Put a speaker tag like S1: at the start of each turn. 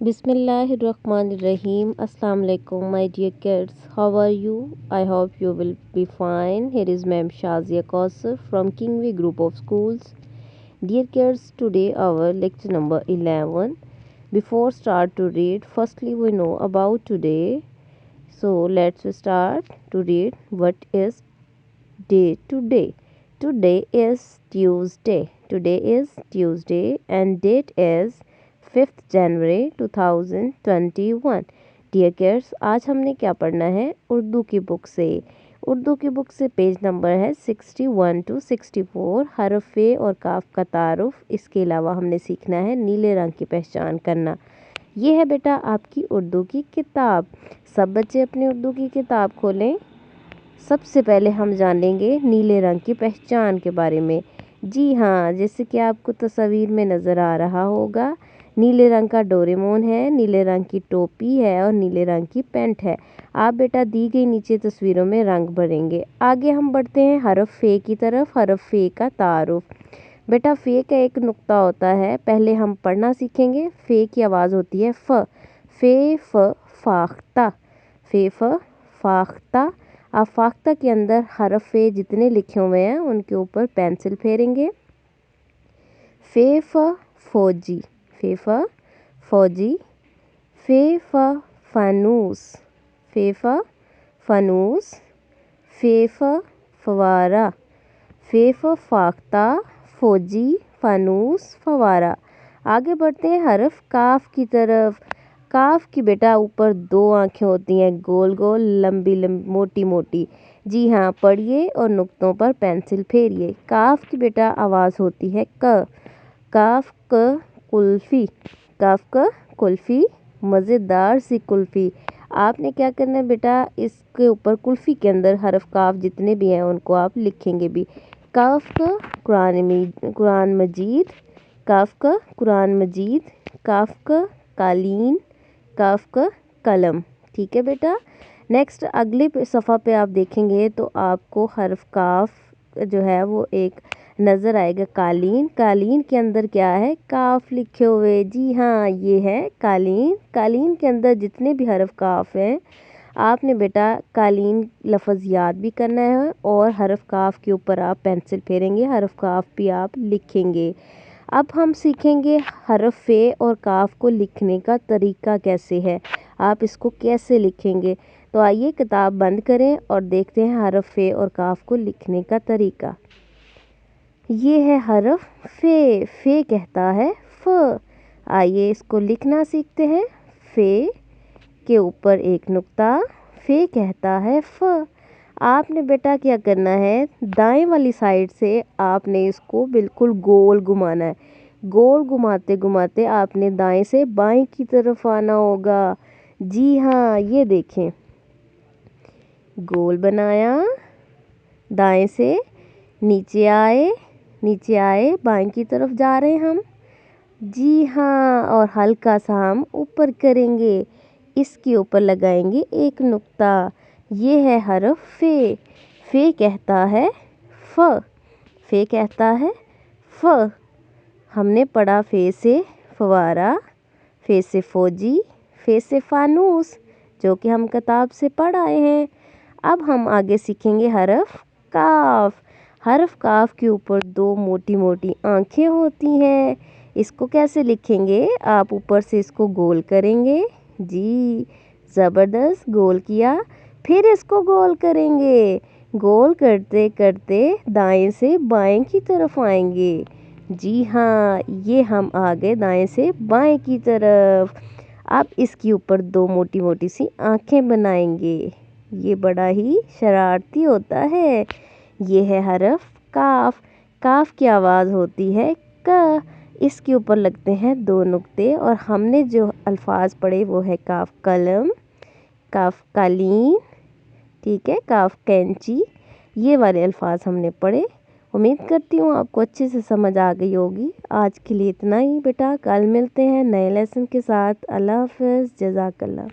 S1: Bismillahirrahmanirrahim. Assalamu alaikum, my dear kids. How are you? I hope you will be fine. Here is Ma'am Shazia Kausar from Kingway Group of Schools. Dear kids, today our lecture number 11. Before start to read, firstly we know about today. So let's start to read what is day today. Today is Tuesday. Today is Tuesday and date is 5th January 2021. Dear kids, आज हमने क्या पढ़ना है उर्दू की book से। उर्दू की book से page number है 61 to 64। हरफ ए और काफ का तारुफ। इसके अलावा हमने सीखना है नीले रंग की पहचान करना। ये है बेटा आपकी उर्दू की किताब। सब बच्चे अपनी उर्दू की किताब खोलें। सबसे पहले हम जानेंगे नीले रंग की पहचान के बारे में। जी हाँ, जैसे कि आपको तस्वीर में नज़र आ रहा होगा, नीले रंग का डोरेमोन है, नीले रंग की टोपी है और नीले रंग की पैंट है। आप बेटा दी गई नीचे तस्वीरों में रंग भरेंगे। आगे हम बढ़ते हैं हरफ फे की तरफ। हरफ फे का तारुफ। बेटा फे का एक नुक्ता होता है, पहले हम पढ़ना सीखेंगे। फे की आवाज़ होती है फ। फे फ फाख्ता। फे फ फाख्ता। आप फाख्ता के अंदर हरफ फे जितने लिखे हुए हैं उनके ऊपर पेंसिल फेरेंगे। फे फ फौजी। फे फ फौजी। फे फ फानूस। फे फ फानूस। फे फ फवारा। फे फ फाख्ता, फौजी, फानूस, फवारा। आगे बढ़ते हैं हरफ काफ की तरफ। काफ की बेटा ऊपर दो आंखें होती हैं, गोल गोल, लंबी लंबी, मोटी मोटी। जी हाँ, पढ़िए और नुक्तों पर पेंसिल फेरिए। काफ की बेटा आवाज़ होती है क। काफ क कुल्फ़ी। काफ क कुल्फ़ी, मज़ेदार सी कुल्फ़ी। आपने क्या करना है बेटा, इसके ऊपर कुल्फ़ी के अंदर हरफ काफ जितने भी हैं उनको आप लिखेंगे भी। काफ क कुरान मजीद। काफ क कुरान मजीद। काफ क कालीन। काफ का कलम। ठीक है बेटा। नेक्स्ट अगले सफ़ा पे आप देखेंगे तो आपको हरफ काफ जो है वो एक नज़र आएगा, कालीन। कालीन के अंदर क्या है, काफ लिखे हुए। जी हाँ, ये है कालीन। कालीन के अंदर जितने भी हरफ काफ हैं आपने बेटा कालीन लफ्ज़ याद भी करना है और हरफ काफ के ऊपर आप पेंसिल फेरेंगे, हरफ काफ भी आप लिखेंगे। अब हम सीखेंगे हरफ फे और काफ को लिखने का तरीका कैसे है, आप इसको कैसे लिखेंगे। तो आइए किताब बंद करें और देखते हैं हरफ फे और काफ को लिखने का तरीका। ये है हरफ फे। फे कहता है फ। आइए इसको लिखना सीखते हैं। फे के ऊपर एक नुक्ता, फे कहता है फ। आपने बेटा क्या करना है, दाएं वाली साइड से आपने इसको बिल्कुल गोल घुमाना है। गोल घुमाते घुमाते आपने दाएं से बाएं की तरफ आना होगा। जी हाँ, ये देखें, गोल बनाया, दाएं से नीचे आए, नीचे आए, बाएं की तरफ जा रहे हैं हम। जी हाँ, और हल्का सा हम ऊपर करेंगे, इसके ऊपर लगाएंगे एक नुक्ता। ये है हरफ फे। फे कहता है फ। फे कहता है फ। हमने पढ़ा फे से फवारा, फे से फौजी, फे से फानूस, जो कि हम किताब से पढ़ आए हैं। अब हम आगे सीखेंगे हरफ काफ। हरफ काफ के ऊपर दो मोटी मोटी आंखें होती हैं। इसको कैसे लिखेंगे, आप ऊपर से इसको गोल करेंगे। जी, ज़बरदस्त, गोल किया। फिर इसको गोल करेंगे। गोल करते करते दाएं से बाएं की तरफ आएंगे। जी हाँ, ये हम आ गए दाएं से बाएं की तरफ। अब इसके ऊपर दो मोटी मोटी सी आंखें बनाएंगे। ये बड़ा ही शरारती होता है। ये है हरफ काफ। काफ की आवाज़ होती है क। इसके ऊपर लगते हैं दो नुक्ते और हमने जो अल्फाज पढ़े वो है काफ कलम, काफ कालीन, ठीक है, काफ कैंची। ये वाले अल्फाज हमने पढ़े। उम्मीद करती हूँ आपको अच्छे से समझ आ गई होगी। आज के लिए इतना ही बेटा, कल मिलते हैं नए लेसन के साथ। अल्लाह हाफ़िज़, जज़ाकल्लाह।